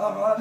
آخر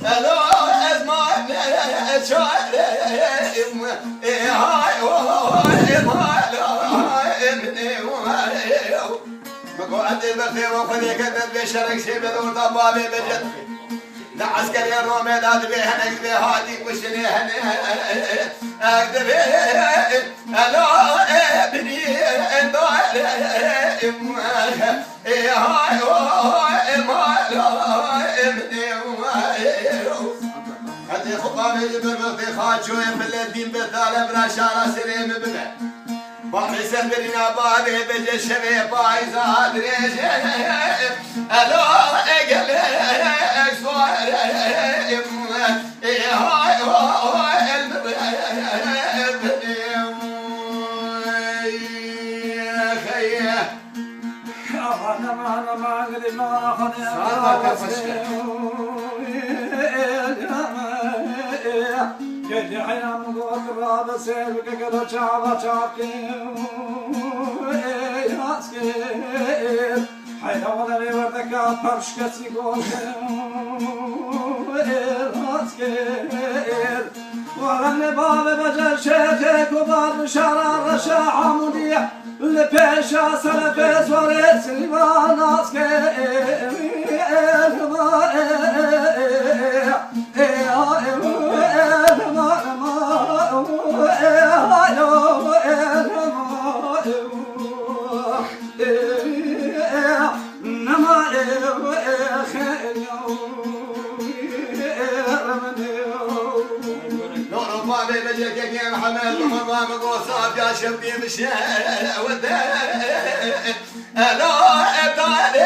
لا لا عسكري الرومي لا تبيهن اكذبي هادي وشني هني اكذبي انا ابني هاي هذه خطابي بالبطي خاجو في الدين بالثالث بلا شارع سليم بنا بابي سفرنا بابي بجي الشبي بايز ادريش الو اقلك صوير هاي انا ما اقدر ما اخذ كل حين مقدر هذا سيرك كذا شعبة شاقين ياسكين حين ولا بيوردك أبرش كسيقول ياسكين ولن باب بجر شيخك وبار شرار رشاح عمودية لبيشا سلبيس وريس لبان ياسكين يا محمد رمضان قوصاف يا شبي مشي ودا لا ابدالي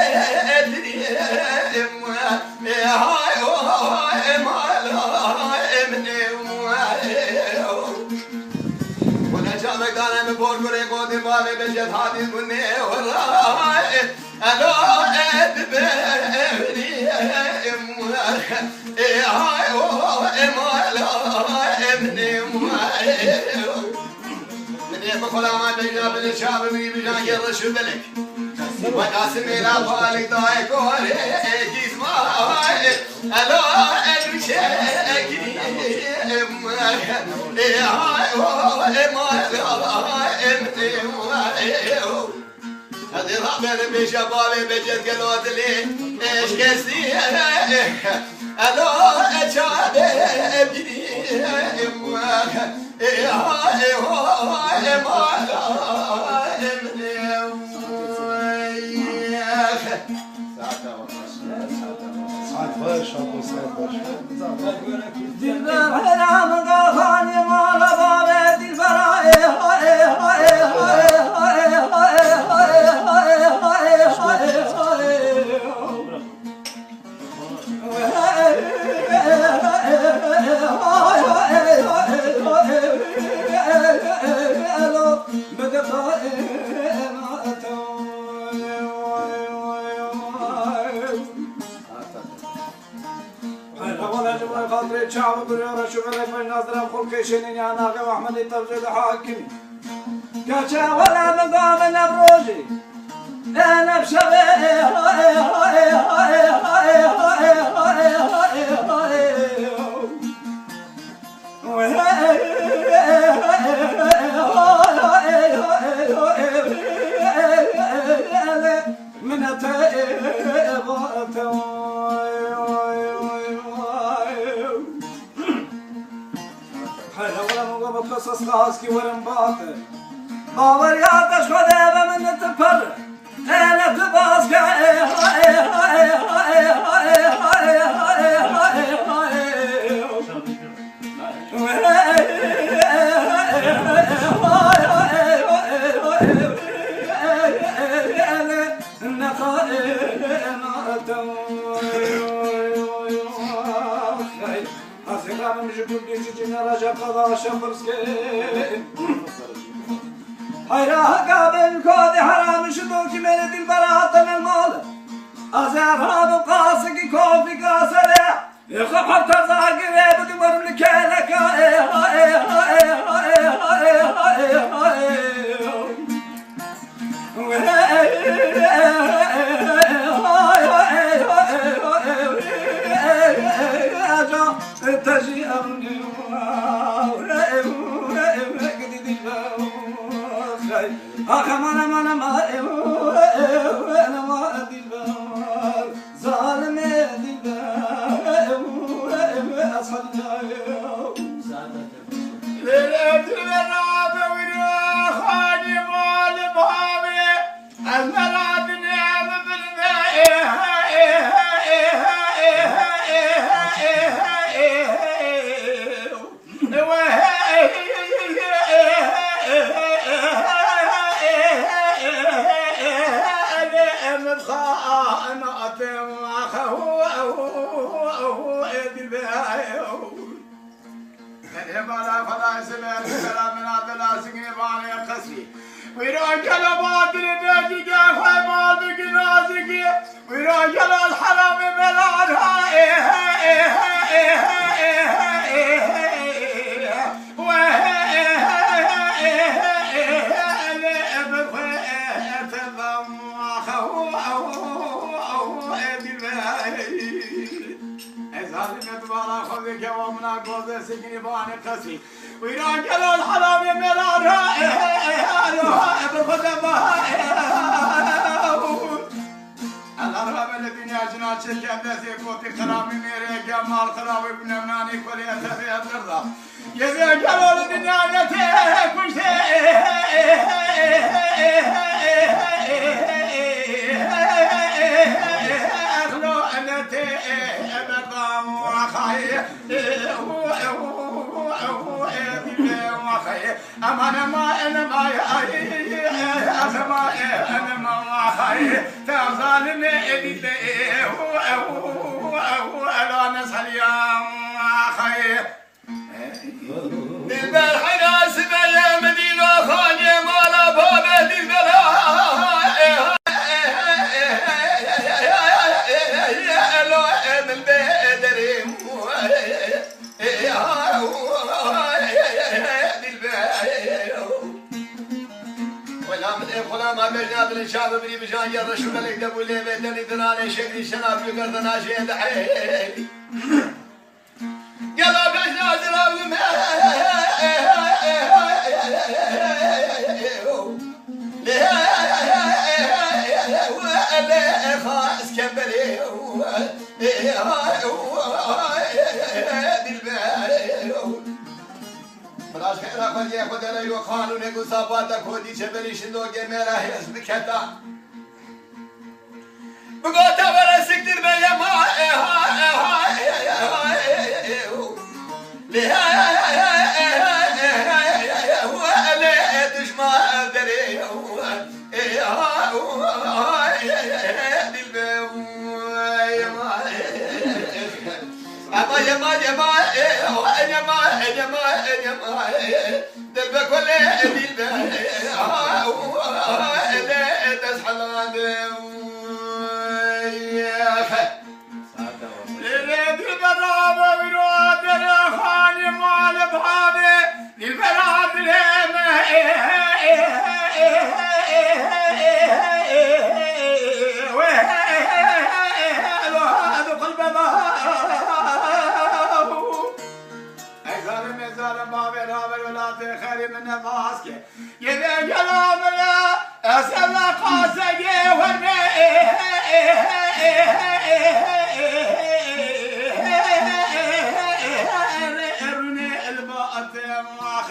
ادري هاي ما مني ولا جابك انا من فوق قولي قودي بالي بجد هادي مني وراي انا ادبني هاي ما ابني من يبقى ما بينا بالشاب بينا يرش بلك وناس ميلا بالك ضايق وريكيس ما الا المشاكي هذه رابع بشبابي بجد قلوت لي ايش قصدي الو اشابي ابني شعب بريورة شغلك من نظرة خلق شنين يا ناقة وأحمد التوجد حاكمي كاشا ولا مقام نبروجي أنا بشبه من قصص خاصكي ورم باطل باور ياتش خدابة من تفر انا تباسك حيراها قابل كودي حرام شدوكي من دل براطن المول أزارها بقاسك كوفي قاسرة يخبر تزاق ريب دمر لكيلك تجي أمني قديدي أخمنا من ما أنا ما أدي ظالم أدي أصحابنا ليلة المراب ويا خاني مال بابي المراب نعم ويراجل باطل الناجي جافا مالك نازكي ويراجل الحرام ملانها ويراجل الحرام ملانها الأرهاب الذين يجنون شركة بلسي قوتي خرامي ميري جمال خراوي بنمناني كولي أتفي الدرضة يبي جلال الدنيا نتيه كل شيء أخلو نتيه بردام وخي أنا ما تظالم إليه ألا نسأل يا أخي بالحنا سبيا مدينة خانية مالا بابا دلبلا من بدري ولا ما بجنا بالشعب بني بجان يا رشود لك دبو لي بدني دناني شكلي شناب يقردنا شيء دحيل يلا بجنا زراب لا خاص كبري بلاش خير أخذ يأخذ على الوقانون يقول صاباتك ودي شبلي شنو جميلة يسبك كتا بقوتا ولا سكتر بيا ما لا تجمع دري دلبك ولا دلبك لا تسحلان يا خي ليلة البرابة ونواد يا خاني مال بهابي للبراد من ماسكه يبي كلام لا اسال قاسيه ورمي ارني الباط ما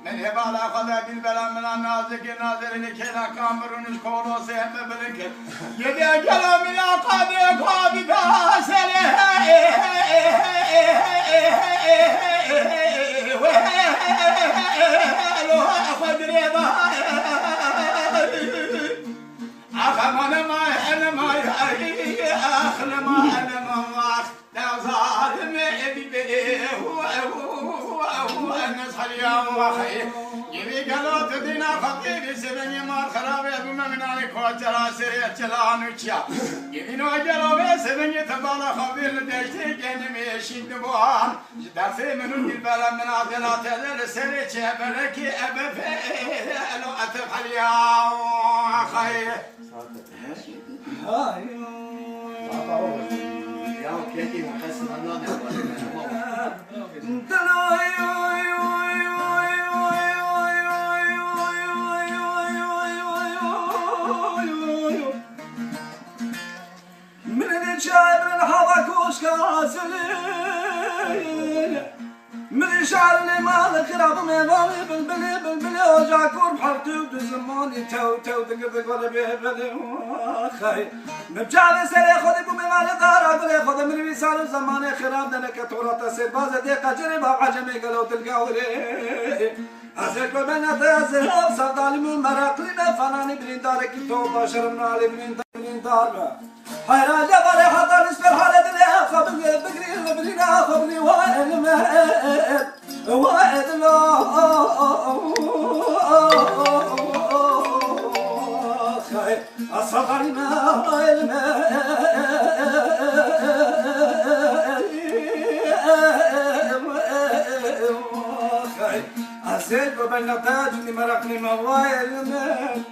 من يبال اخذ بالبلا من النازك ناظر لكنا كامرون الكولوس هم بلك يبي كلام لا قاضي قاضي باسله يبي قالوا تدينا فقير سبني ما خراب يا بما من عليك وجرا سريع جلان وشيا يبي نوجلوا سبني تبالا خبير لدشتي جنمي شيد بوان درسي من البلا من عدلات السريع شبلكي أبفي لو أتفعل يا خير Ya kedi mukassim anladım من شاعر الحظ كوشكاسلين من شعر المال خراب ميغالي بالبلي بالبلي وجاكور بحرتو بزماني تو تقدك ولا بيبلي خاي مبجعل سري خذي بميغالي دارا بلي خذ من بيسال زماني خراب دنك تورا تسير باز دي قجري باب عجمي قالوا تلقاولي أزيك ببنات أزهاب صدالي من مراقلي فناني بريندارك تو باشرنا علي بريندار حيرا جبر حتى نسبر حالة اللي خبل بقري بلينا خبلي وائل مهد وائل خير أصغر ما وائل خير أزيد وبنتاج اللي مرقني موائل مهد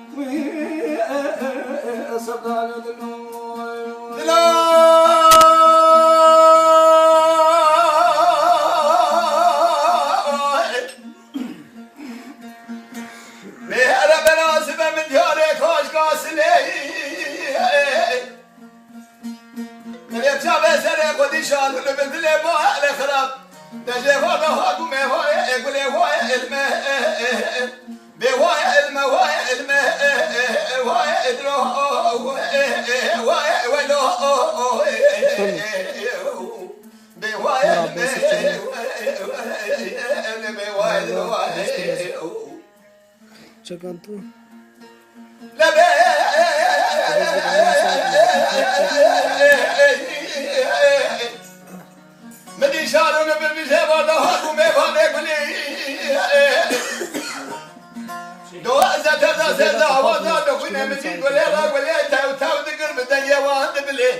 أصغر دلو Çakantu. مدي شارون بالبيزه ولا هاكو ما فانك لي دو ازا زا وزا دكنا مدي ولا تاو دقر بدنيا واند بلي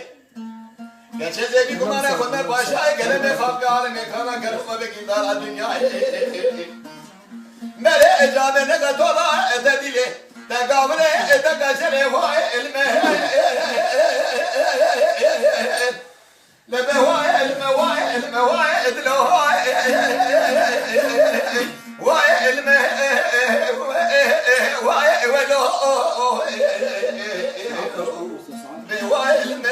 كاش زي بيكم انا كنا باشا كلمه فقال ما كان كرم بكدار الدنيا مره اجابه نغتولا ادديله تقابله اتكسره هو علمه لبواي المواي المواي ادلو واي الم واي ولو بواي الم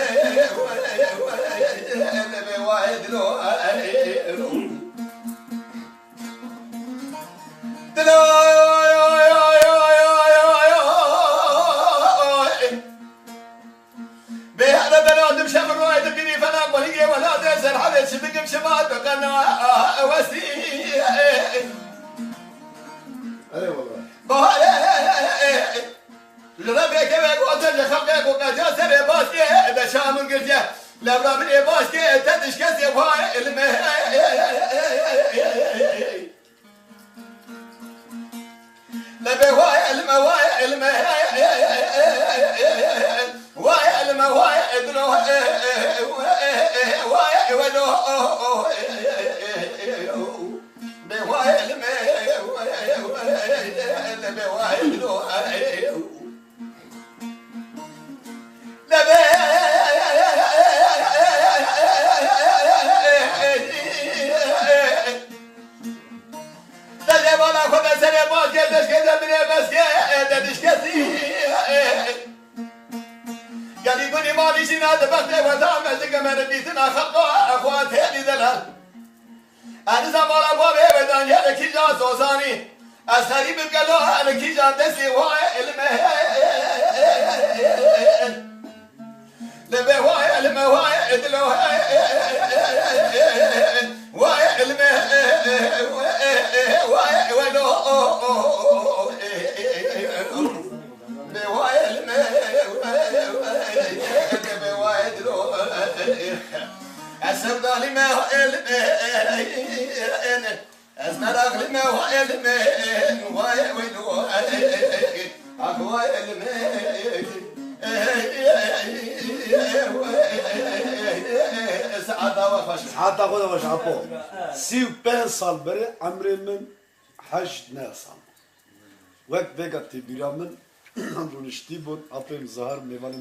بواي ادلو شبكم شباب قناة وسيء اي والله بهاي لربك وقتل خلقك وقتل سر باسكي بشام قرجه لبرا من باسكي تدش كسي بهاي المه لبهاي المواي المه واي المواي ادلو واي ولو بواي المه بواي ادلو قال يقولي مالي شناد بختي وتعمل تقمر بيتنا خلقوا اخوات هذي ذلها انا زمان ابوابي بدان يا كي جان صوصاني اسخري بقلو انا كي جان دسي واي المه لبي واي المه واي ادلو واي المه واي ولو بواي المه بواي ادلو السردالي ما هو المه اسمرق لما هو المه واي ولو اخوي المه سعادة خدا باش عبو سيو بين سال بري عمري من حج ناسم وقت بيقى تبيرا من عمرو نشتي بود عطيم زهر ميواني